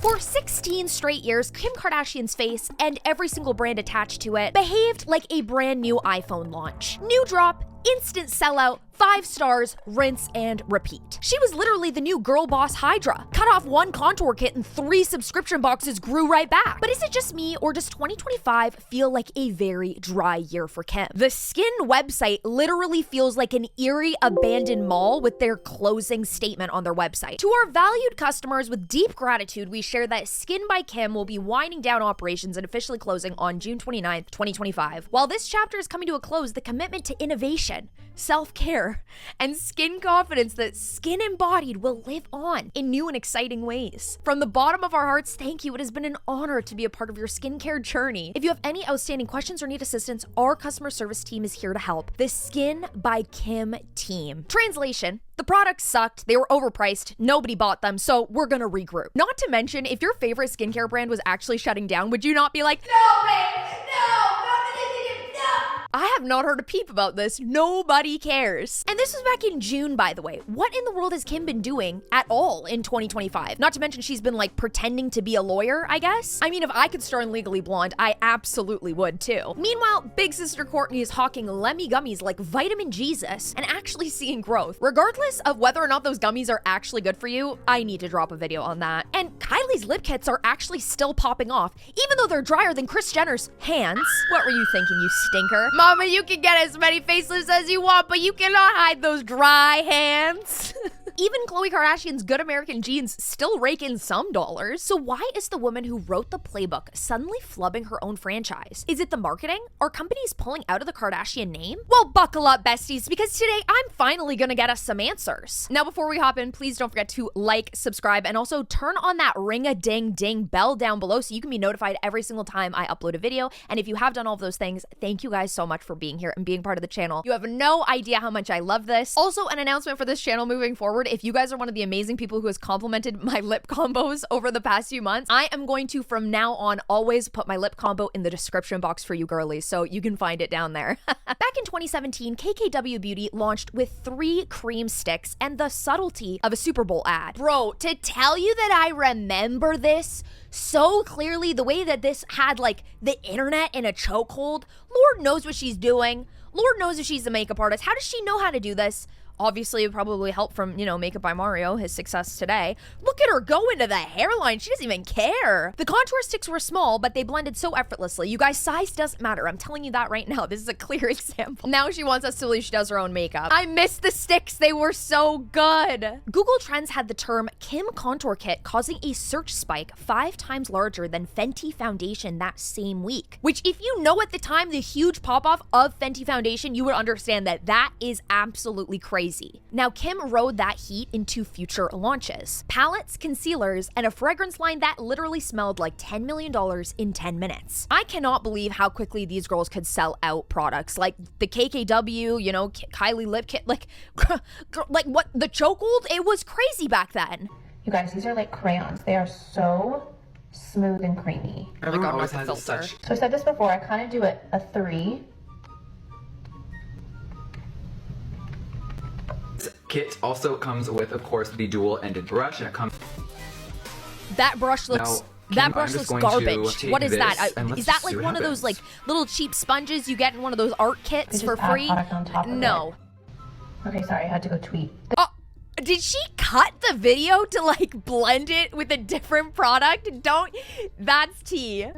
For 16 straight years, Kim Kardashian's face and every single brand attached to it behaved like a brand new iPhone launch. New drop, instant sellout, 5 stars, rinse and repeat. She was literally the new girl boss Hydra. Cut off 1 contour kit and 3 subscription boxes grew right back. But is it just me, or does 2025 feel like a very dry year for Kim? The Skin website literally feels like an eerie abandoned mall with their closing statement on their website. To our valued customers, with deep gratitude, we share that Skin by Kim will be winding down operations and officially closing on June 29th, 2025. While this chapter is coming to a close, the commitment to innovation, self-care, and skin confidence that Skin embodied will live on in new and exciting ways. From the bottom of our hearts, thank you. It has been an honor to be a part of your skincare journey. If you have any outstanding questions or need assistance, our customer service team is here to help. The Skin by Kim team. Translation: the products sucked, they were overpriced, nobody bought them, so we're gonna regroup. Not to mention, if your favorite skincare brand was actually shutting down, would you not be like, no, babe, no, I have not heard a peep about this. Nobody cares. And this was back in June, by the way. What in the world has Kim been doing at all in 2025? Not to mention she's been like pretending to be a lawyer, I guess. I mean, if I could star in Legally Blonde, I absolutely would too. Meanwhile, big sister Kourtney is hawking Lemmy gummies like Vitamin Jesus and actually seeing growth. Regardless of whether or not those gummies are actually good for you, I need to drop a video on that. And Kylie's lip kits are actually still popping off, even though they're drier than Kris Jenner's hands. What were you thinking, you stinker? Mama, you can get as many facelifts as you want, but you cannot hide those dry hands. Even Khloe Kardashian's Good American Jeans still rake in some dollars. So why is the woman who wrote the playbook suddenly flubbing her own franchise? Is it the marketing? Are companies pulling out of the Kardashian name? Well, buckle up, besties, because today I'm finally gonna get us some answers. Now, before we hop in, please don't forget to like, subscribe, and also turn on that ring-a-ding-ding bell down below so you can be notified every single time I upload a video. And if you have done all of those things, thank you guys so much for being here and being part of the channel. You have no idea how much I love this. Also, an announcement for this channel moving forward: if you guys are one of the amazing people who has complimented my lip combos over the past few months, I am going to, from now on, always put my lip combo in the description box for you girlies, so you can find it down there. Back in 2017, KKW Beauty launched with 3 cream sticks and the subtlety of a Super Bowl ad. Bro, to tell you that I remember this so clearly, the way that this had like the internet in a chokehold, Lord knows what she's doing. Lord knows if she's a makeup artist. How does she know how to do this? Obviously, it probably helped from, you know, Makeup by Mario, his success today. Look at her go into the hairline. She doesn't even care. The contour sticks were small, but they blended so effortlessly. You guys, size doesn't matter. I'm telling you that right now. This is a clear example. Now she wants us to believe she does her own makeup. I miss the sticks. They were so good. Google Trends had the term Kim Contour Kit causing a search spike 5 times larger than Fenty Foundation that same week. Which, if you know at the time the huge pop-off of Fenty Foundation, you would understand that that is absolutely crazy. Now, Kim rode that heat into future launches. Palettes, concealers, and a fragrance line that literally smelled like $10 million in 10 minutes. I cannot believe how quickly these girls could sell out products like the KKW, you know, Kylie lip kit, like what, the chokehold? It was crazy back then. You guys, these are like crayons. They are so smooth and creamy. Everyone always has such. So I said this before, I kind of do it a 3. Kit also comes with, of course, the dual-ended brush, and it comes. That brush looks. That brush looks garbage. What is that? Is that like one of those like little cheap sponges you get in one of those art kits for free? No. Okay, sorry, I had to go tweet. Oh, did she cut the video to like blend it with a different product? That's tea.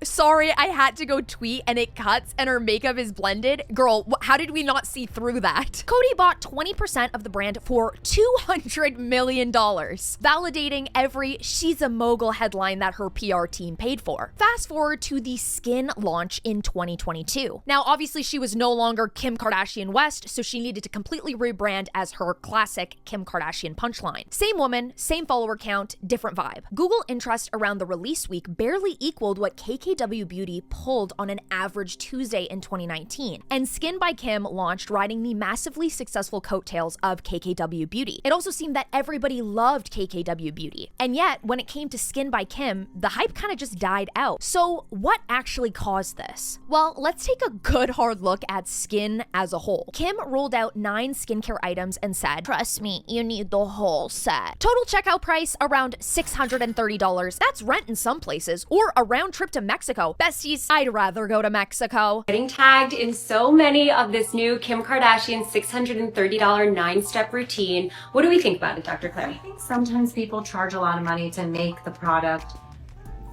Sorry, I had to go tweet and it cuts and her makeup is blended. Girl, how did we not see through that? Cody bought 20% of the brand for $200 million, validating every "she's a mogul" headline that her PR team paid for. Fast forward to the Skin launch in 2022. Now, obviously, she was no longer Kim Kardashian West, so she needed to completely rebrand as her classic Kim Kardashian punchline. Same woman, same follower count, different vibe. Google interest around the release week barely equaled what KKW KKW Beauty pulled on an average Tuesday in 2019, and Skin by Kim launched riding the massively successful coattails of KKW Beauty. It also seemed that everybody loved KKW Beauty, and yet when it came to Skin by Kim, the hype kind of just died out. So what actually caused this? Well, let's take a good hard look at skin as a whole. Kim rolled out 9 skincare items and said, "Trust me, you need the whole set." Total checkout price around $630. That's rent in some places, or a round trip to Mexico. Besties, I'd rather go to Mexico. Getting tagged in so many of this new Kim Kardashian $630 9-step routine. What do we think about it, Dr. Claire? I think sometimes people charge a lot of money to make the product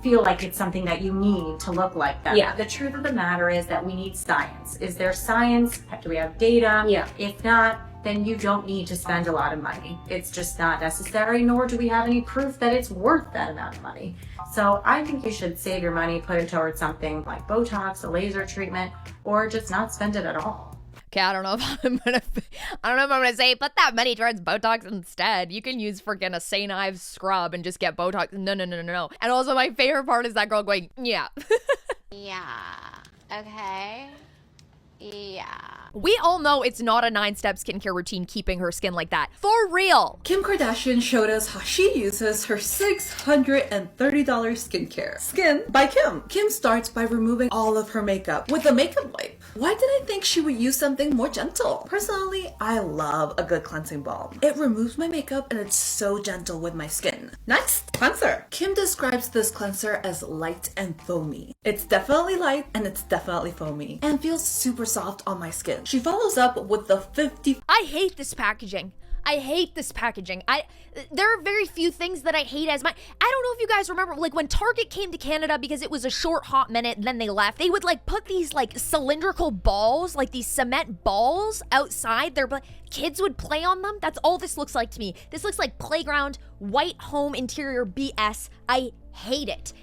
feel like it's something that you need to look like that. Yeah. The truth of the matter is that we need science. Is there science? Do we have data? Yeah. If not, then you don't need to spend a lot of money. It's just not necessary, nor do we have any proof that it's worth that amount of money. So I think you should save your money, put it towards something like Botox, a laser treatment, or just not spend it at all. Okay, I don't know if I'm gonna say put that money towards Botox instead. You can use freaking a St. Ives scrub and just get Botox. No. And also my favorite part is that girl going, yeah. Yeah. Okay. Yeah. We all know it's not a 9-step skincare routine keeping her skin like that. For real. Kim Kardashian showed us how she uses her $630 skincare. Skin by Kim. Kim starts by removing all of her makeup with a makeup wipe. Why did I think she would use something more gentle? Personally, I love a good cleansing balm. It removes my makeup and it's so gentle with my skin. Next, cleanser. Kim describes this cleanser as light and foamy. It's definitely light and it's definitely foamy and feels super soft on my skin. She follows up with the 50. I hate this packaging. I hate this packaging. There are very few things that I hate as much. I don't know if you guys remember, like when Target came to Canada because it was a short hot minute and then they left, they would like put these like cylindrical balls, like these cement balls outside their, kids would play on them. That's all this looks like to me. This looks like playground, white home interior BS. I hate it.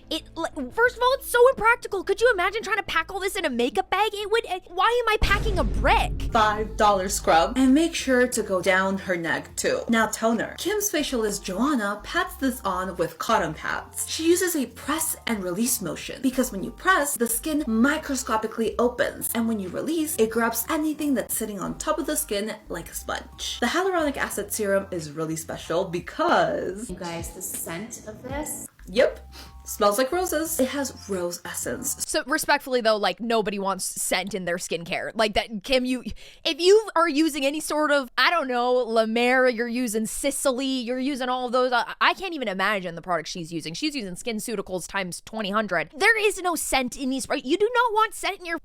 First of all, it's so impractical. Could you imagine trying to pack all this in a makeup bag? Why am I packing a brick? $5 scrub, and make sure to go down her neck too. Now toner. Kim's facialist Joanna pats this on with cotton pads. She uses a press and release motion because when you press, the skin microscopically opens, and when you release, it grabs anything that's sitting on top of the skin like a sponge. The hyaluronic acid serum is really special because, You guys, the scent of this, yep, smells like roses. It has rose essence. So respectfully though, like nobody wants scent in their skincare. Like that, Kim, if you are using any sort of, I don't know, La Mer, you're using Sicily, you're using all of those, I can't even imagine the product she's using. She's using SkinCeuticals times 2000. There is no scent in these, right? You do not want scent in your,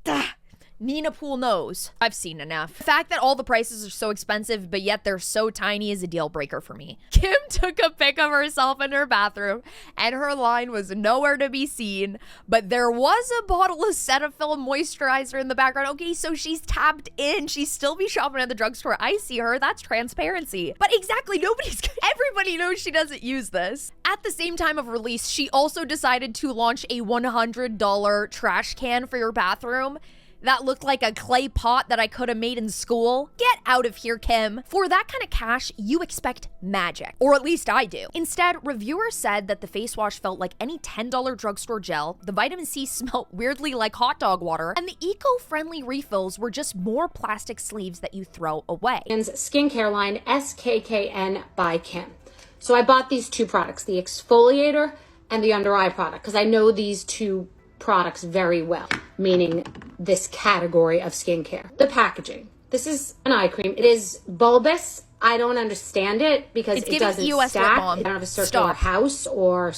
Nina Pool knows. I've seen enough. The fact that all the prices are so expensive, but yet they're so tiny is a deal breaker for me. Kim took a pic of herself in her bathroom, and her line was nowhere to be seen, but there was a bottle of Cetaphil moisturizer in the background. Okay, so she's tapped in. She'd still be shopping at the drugstore. I see her. That's transparency. But exactly, everybody knows she doesn't use this. At the same time of release, she also decided to launch a $100 trash can for your bathroom that looked like a clay pot that I could have made in school. Get out of here, Kim. For that kind of cash, you expect magic. Or at least I do. Instead, reviewers said that the face wash felt like any $10 drugstore gel, the vitamin C smelled weirdly like hot dog water, and the eco-friendly refills were just more plastic sleeves that you throw away. Skincare line SKKN by Kim. So I bought these 2 products, the exfoliator and the under eye product, because I know these 2 products very well, meaning this category of skincare. The packaging. This is an eye cream. It is bulbous. I don't understand it because it doesn't US stack. lip balm. I don't have a circular house or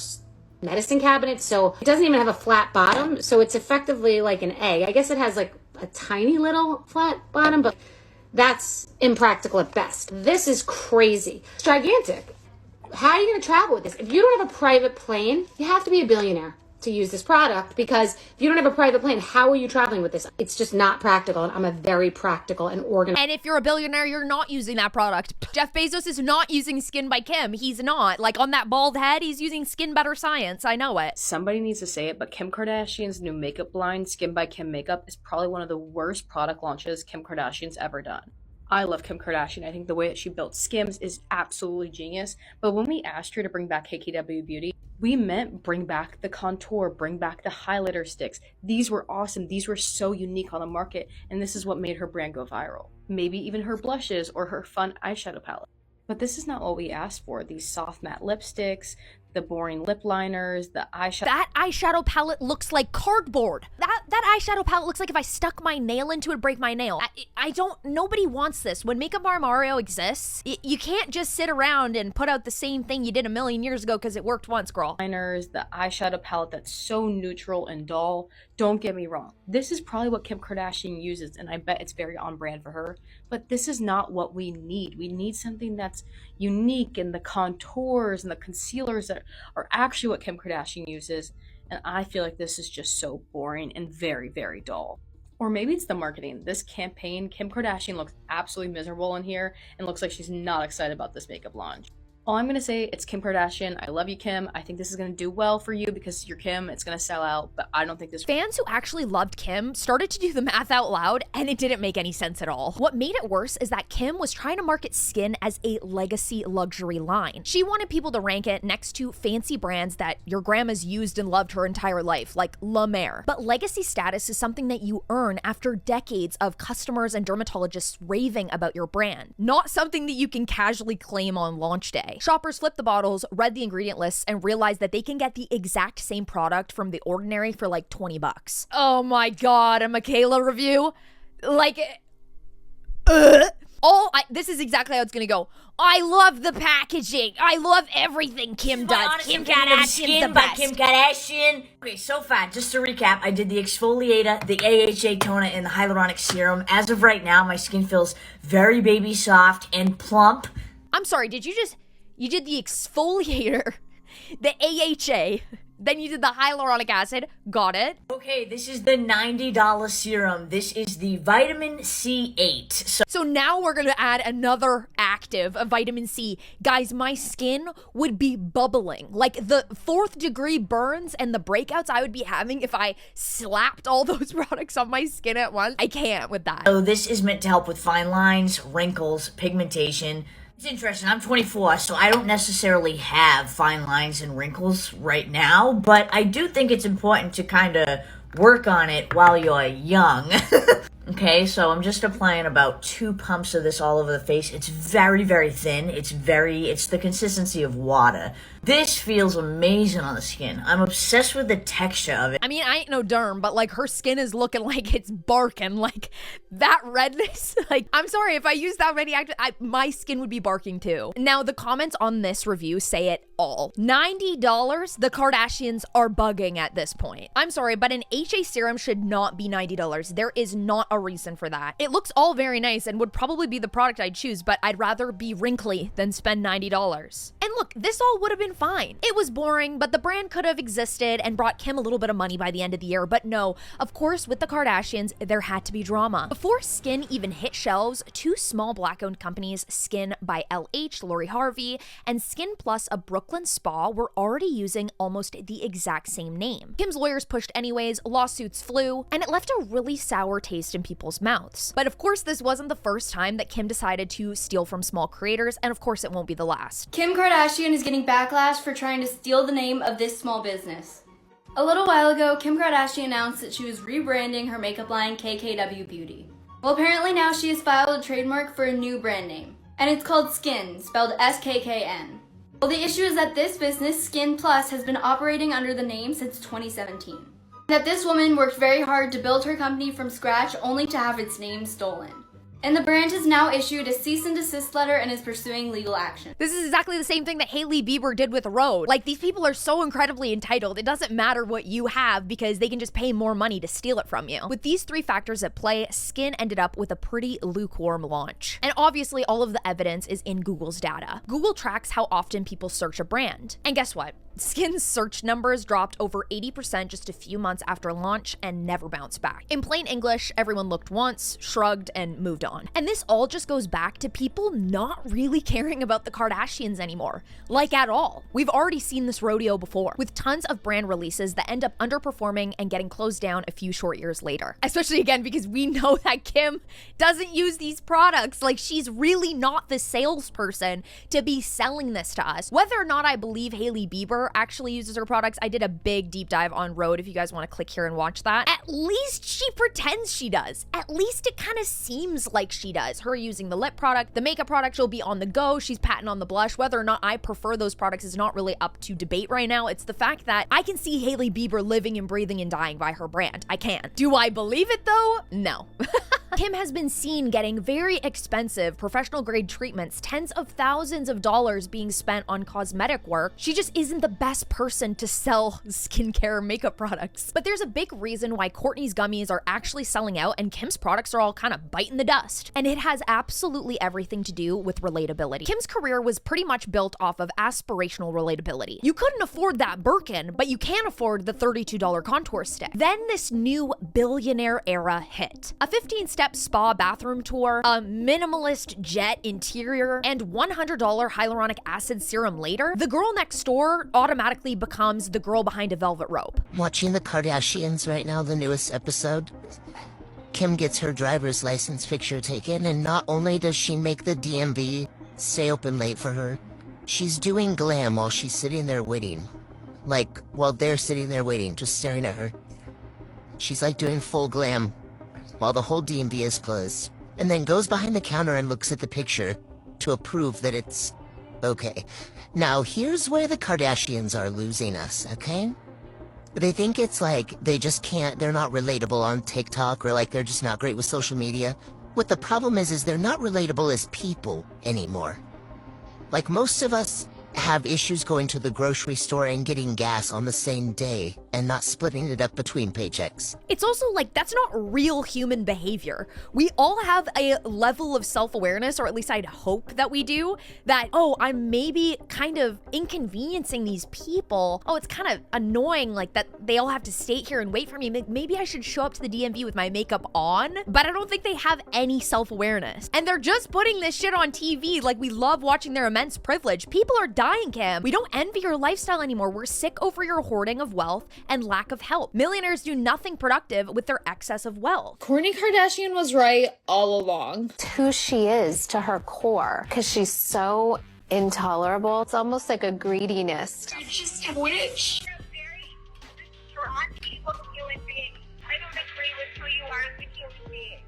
medicine cabinet, so it doesn't even have a flat bottom. So it's effectively like an egg. I guess it has like a tiny little flat bottom, but that's impractical at best. This is crazy. It's gigantic. How are you going to travel with this? If you don't have a private plane, you have to be a billionaire to use this product, because if you don't have a private plane, how are you traveling with this? It's just not practical, and I'm a very practical and organized. And if you're a billionaire, you're not using that product. Jeff Bezos is not using Skin by Kim. He's not. Like on that bald head, he's using Skin Better Science. I know it. Somebody needs to say it, but Kim Kardashian's new makeup line, Skin by Kim Makeup, is probably one of the worst product launches Kim Kardashian's ever done. I love Kim Kardashian. I think the way that she built Skims is absolutely genius. But when we asked her to bring back KKW Beauty, We meant bring back the contour, bring back the highlighter sticks. These were awesome. These were so unique on the market, and this is what made her brand go viral. Maybe even her blushes or her fun eyeshadow palette. But this is not what we asked for. These soft matte lipsticks, the boring lip liners, the eyeshadow. That eyeshadow palette looks like cardboard. That eyeshadow palette looks like if I stuck my nail into it, break my nail. Nobody wants this. When Makeup Bar Mario exists, you can't just sit around and put out the same thing you did a million years ago because it worked once, girl. Liners, the eyeshadow palette that's so neutral and dull. Don't get me wrong. This is probably what Kim Kardashian uses, and I bet it's very on brand for her. But this is not what we need. We need something that's unique, and the contours and the concealers that are actually what Kim Kardashian uses. And I feel like this is just so boring and very, very dull. Or maybe it's the marketing. This campaign, Kim Kardashian looks absolutely miserable in here and looks like she's not excited about this makeup launch. All I'm going to say, it's Kim Kardashian. I love you, Kim. I think this is going to do well for you because you're Kim. It's going to sell out, but I don't think this... Fans who actually loved Kim started to do the math out loud, and it didn't make any sense at all. What made it worse is that Kim was trying to market skin as a legacy luxury line. She wanted people to rank it next to fancy brands that your grandma's used and loved her entire life, like La Mer. But legacy status is something that you earn after decades of customers and dermatologists raving about your brand, not something that you can casually claim on launch day. Shoppers flipped the bottles, read the ingredient lists, and realized that they can get the exact same product from The Ordinary for like 20 bucks. Oh my god, a Michaela review? Like, this is exactly how it's gonna go. I love the packaging. I love everything Kim does. Kim Kardashian's the best. Kim Kardashian. Okay, so far, just to recap, I did the exfoliator, the AHA toner, and the hyaluronic serum. As of right now, my skin feels very baby soft and plump. I'm sorry, you did the exfoliator, the AHA, then you did the hyaluronic acid. Got it. Okay, this is the $90 serum. This is the vitamin C8. So now we're gonna add another active of vitamin C. Guys, my skin would be bubbling. Like the 4th degree burns and the breakouts I would be having if I slapped all those products on my skin at once. I can't with that. So this is meant to help with fine lines, wrinkles, pigmentation. It's interesting, I'm 24, so I don't necessarily have fine lines and wrinkles right now, but I do think it's important to kind of work on it while you're young. Okay, so I'm just applying about 2 pumps of this all over the face. It's very, very thin. It's the consistency of water. This feels amazing on the skin. I'm obsessed with the texture of it. I mean, I ain't no derm, but like her skin is looking like it's barking. Like that redness. Like, I'm sorry, if I use that many my skin would be barking too. Now, the comments on this review say it all. $90? The Kardashians are bugging at this point. I'm sorry, but an HA serum should not be $90. There is not a reason for that. It looks all very nice and would probably be the product I'd choose, but I'd rather be wrinkly than spend $90. And look, this all would have been fine. It was boring, but the brand could have existed and brought Kim a little bit of money by the end of the year. But no, of course, with the Kardashians, there had to be drama. Before Skin even hit shelves, 2 small Black-owned companies, Skin by LH, Lori Harvey, and Skin Plus, a Brooklyn spa, were already using almost the exact same name. Kim's lawyers pushed anyways, lawsuits flew, and it left a really sour taste in people's mouths. But of course, this wasn't the first time that Kim decided to steal from small creators, and of course, it won't be the last. Kim Kardashian is getting backlash for trying to steal the name of this small business. A little while ago, Kim Kardashian announced that she was rebranding her makeup line KKW Beauty. Well, apparently now she has filed a trademark for a new brand name, and it's called Skin, spelled SKKN. Well, the issue is that this business, Skin Plus, has been operating under the name since 2017. That this woman worked very hard to build her company from scratch only to have its name stolen. And the brand has now issued a cease and desist letter and is pursuing legal action. This is exactly the same thing that Hailey Bieber did with Rhode. Like, these people are so incredibly entitled. It doesn't matter what you have because they can just pay more money to steal it from you. With these 3 factors at play, Skin ended up with a pretty lukewarm launch. And obviously, all of the evidence is in Google's data. Google tracks how often people search a brand. And guess what? Skin's search numbers dropped over 80% just a few months after launch and never bounced back. In plain English, everyone looked once, shrugged, and moved on. And this all just goes back to people not really caring about the Kardashians anymore. Like, at all. We've already seen this rodeo before, with tons of brand releases that end up underperforming and getting closed down a few short years later. Especially, again, because we know that Kim doesn't use these products. Like, she's really not the salesperson to be selling this to us. Whether or not I believe Hailey Bieber Skincare actually uses her products. I did a big deep dive on Rhode if you guys want to click here and watch that. At least she pretends she does. At least it kind of seems like she does. Her using the lip product, the makeup product, she'll be on the go. She's patting on the blush. Whether or not I prefer those products is not really up to debate right now. It's the fact that I can see Hailey Bieber living and breathing and dying by her brand. I can. Do I believe it though? No. Kim has been seen getting very expensive professional grade treatments, tens of thousands of dollars being spent on cosmetic work. She just isn't the best person to sell skincare makeup products. But there's a big reason why Kourtney's gummies are actually selling out and Kim's products are all kind of biting the dust. And it has absolutely everything to do with relatability. Kim's career was pretty much built off of aspirational relatability. You couldn't afford that Birkin, but you can afford the $32 contour stick. Then this new billionaire era hit. A 15-step spa bathroom tour, a minimalist jet interior, and $100 hyaluronic acid serum later, the girl next door automatically becomes the girl behind a velvet rope. Watching the Kardashians right now, the newest episode. Kim gets her driver's license picture taken, and not only does she make the DMV stay open late for her, she's doing glam while she's sitting there waiting. Like, while they're sitting there waiting, just staring at her. She's like doing full glam while the whole DMV is closed, and then goes behind the counter and looks at the picture to approve that it's okay. Now, here's where the Kardashians are losing us, okay? They think it's like they just can't, they're not relatable on TikTok, or like they're just not great with social media. What the problem is they're not relatable as people anymore. Like, most of us have issues going to the grocery store and getting gas on the same day and not splitting it up between paychecks. It's also like, that's not real human behavior. We all have a level of self-awareness, or at least I'd hope that we do, that, oh, I'm maybe kind of inconveniencing these people. Oh, it's kind of annoying, like, that they all have to stay here and wait for me. Maybe I should show up to the DMV with my makeup on, but I don't think they have any self-awareness. And they're just putting this shit on TV like we love watching their immense privilege. People are dying, Kim. We don't envy your lifestyle anymore. We're sick over your hoarding of wealth and lack of help. Millionaires do nothing productive with their excess of wealth. Kourtney Kardashian was right all along. It's who she is to her core, because she's so intolerable. It's almost like a greediness. You're just a witch. You're a very distraught, evil human being. I don't agree with who you are as a human being.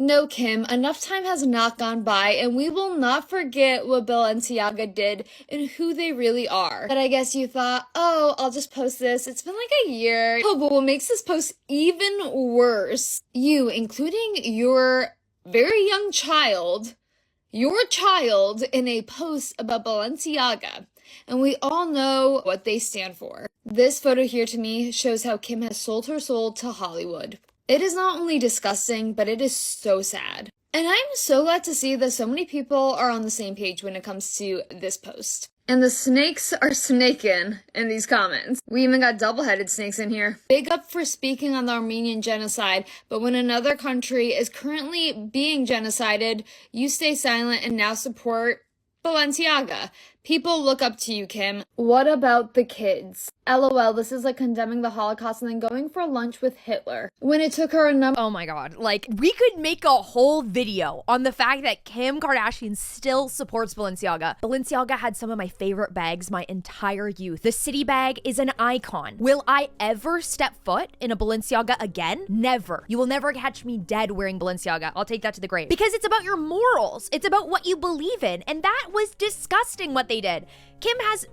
No, Kim, enough time has not gone by, and we will not forget what Balenciaga did and who they really are. But I guess you thought, oh, I'll just post this. It's been like a year. Oh, but what makes this post even worse, you, including your very young child, in a post about Balenciaga. And we all know what they stand for. This photo here to me shows how Kim has sold her soul to Hollywood. It is not only disgusting, but it is so sad. And I'm so glad to see that so many people are on the same page when it comes to this post. And the snakes are snaking in these comments. We even got double-headed snakes in here. Big up for speaking on the Armenian genocide, but when another country is currently being genocided, you stay silent and now support Balenciaga. People look up to you, Kim. What about the kids? LOL, this is like condemning the Holocaust and then going for lunch with Hitler. When it took her a number— Oh my god, like, we could make a whole video on the fact that Kim Kardashian still supports Balenciaga. Balenciaga had some of my favorite bags my entire youth. The City bag is an icon. Will I ever step foot in a Balenciaga again? Never. You will never catch me dead wearing Balenciaga. I'll take that to the grave. Because it's about your morals. It's about what you believe in. And that was disgusting what they did. Kim has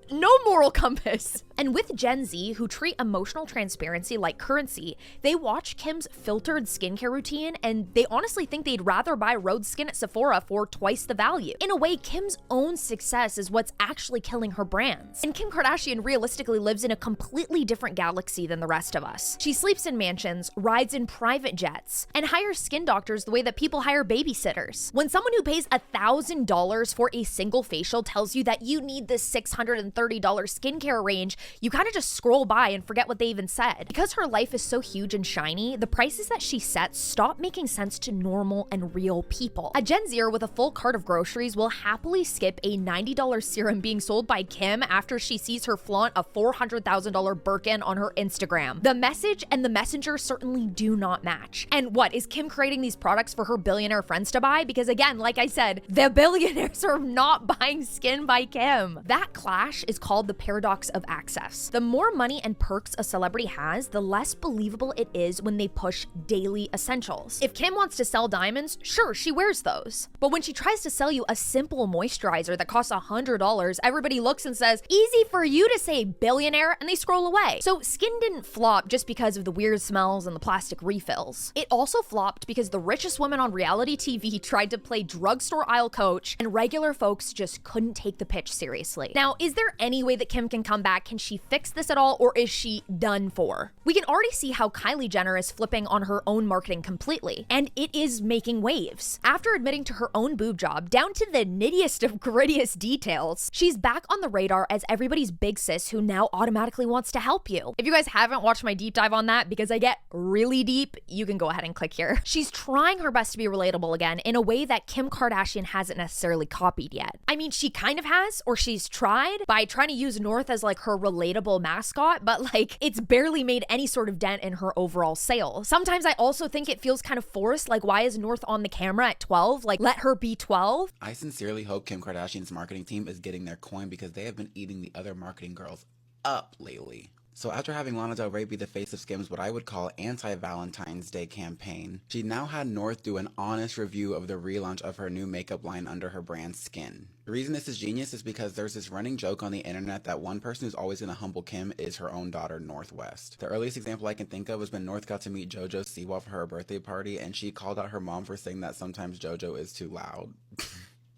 no moral compass. And with Gen Z, who treat emotional transparency like currency, they watch Kim's filtered skincare routine and they honestly think they'd rather buy Rhode skin at Sephora for twice the value. In a way, Kim's own success is what's actually killing her brands. And Kim Kardashian realistically lives in a completely different galaxy than the rest of us. She sleeps in mansions, rides in private jets, and hires skin doctors the way that people hire babysitters. When someone who pays $1,000 for a single facial tells you that you need this $630 skincare range you kind of just scroll by and forget what they even said. Because her life is so huge and shiny, the prices that she sets stop making sense to normal and real people. A Gen Zer with a full cart of groceries will happily skip a $90 serum being sold by Kim after she sees her flaunt a $400,000 Birkin on her Instagram. The message and the messenger certainly do not match. And what, is Kim creating these products for her billionaire friends to buy? Because again, like I said, the billionaires are not buying skin by Kim. That clash is called the paradox of access. The more money and perks a celebrity has, the less believable it is when they push daily essentials. If Kim wants to sell diamonds, sure, she wears those. But when she tries to sell you a simple moisturizer that costs $100, everybody looks and says, easy for you to say, billionaire, and they scroll away. So skin didn't flop just because of the weird smells and the plastic refills. It also flopped because the richest woman on reality TV tried to play drugstore aisle coach, and regular folks just couldn't take the pitch seriously. Now, is there any way that Kim can come back? Can she fix this at all, or is she done for? We can already see how Kylie Jenner is flipping on her own marketing completely, and it is making waves. After admitting to her own boob job, down to the nittiest of grittiest details, she's back on the radar as everybody's big sis who now automatically wants to help you. If you guys haven't watched my deep dive on that, because I get really deep, you can go ahead and click here. She's trying her best to be relatable again in a way that Kim Kardashian hasn't necessarily copied yet. I mean, she kind of has, or she's tried, by trying to use North as like her relatable mascot, but like it's barely made any sort of dent in her overall sales. Sometimes I also think it feels kind of forced, like why is North on the camera at 12? Like let her be 12. I sincerely hope Kim Kardashian's marketing team is getting their coin because they have been eating the other marketing girls up lately. So after having Lana Del Rey be the face of Skims' what I would call anti-Valentine's Day campaign, she now had North do an honest review of the relaunch of her new makeup line under her brand Skin. The reason this is genius is because there's this running joke on the internet that one person who's always going to humble Kim is her own daughter, Northwest. The earliest example I can think of was when North got to meet JoJo Siwa for her birthday party, and she called out her mom for saying that sometimes JoJo is too loud.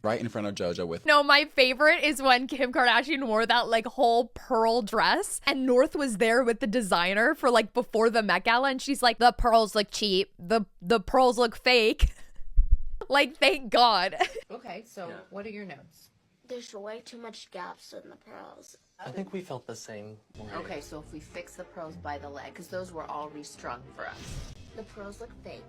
Right in front of JoJo with— No, my favorite is when Kim Kardashian wore that like whole pearl dress and North was there with the designer for like before the Met Gala, and she's like, the pearls look cheap, the pearls look fake. Like, thank God. Okay, so what are your notes? There's way too much gaps in the pearls. I think we felt the same way. Okay, so if we fix the pearls by the leg, because those were all restrung for us. The pearls look fake.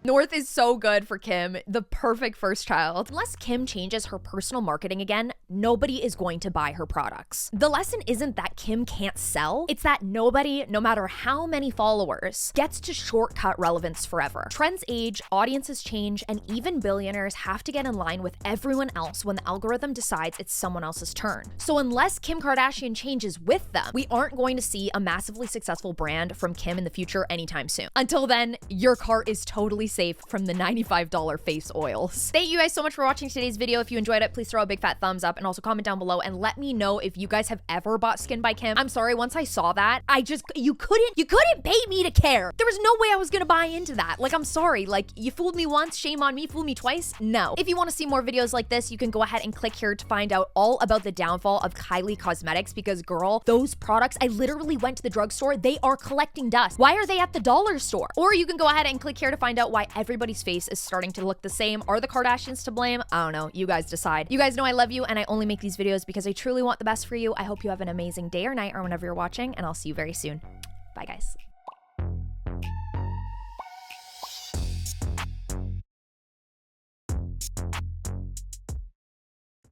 North is so good for Kim, the perfect first child. Unless Kim changes her personal marketing again, nobody is going to buy her products. The lesson isn't that Kim can't sell, it's that nobody, no matter how many followers, gets to shortcut relevance forever. Trends age, audiences change, and even billionaires have to get in line with everyone else when the algorithm decides it's someone else's turn. So unless Kim Kardashian changes with them, we aren't going to see a massively successful brand from Kim in the future anytime soon. Until then, your cart is totally safe from the $95 face oils. Thank you guys so much for watching today's video. If you enjoyed it, please throw a big fat thumbs up and also comment down below and let me know if you guys have ever bought Skin by Kim. I'm sorry, once I saw that, you couldn't pay me to care. There was no way I was gonna buy into that. Like, I'm sorry, like, you fooled me once, shame on me, fool me twice? No. If you wanna see more videos like this, you can go ahead and click here to find out all about the downfall of Kylie Cosmetics, because girl, those products, I literally went to the drugstore, they are collecting dust. Why are they at the dollar store? Or you can go ahead and click here to find out why everybody's face is starting to look the same. Are the Kardashians to blame? I don't know. You guys decide. You guys know I love you, and I only make these videos because I truly want the best for you. I hope you have an amazing day or night or whenever you're watching, and I'll see you very soon. Bye, guys.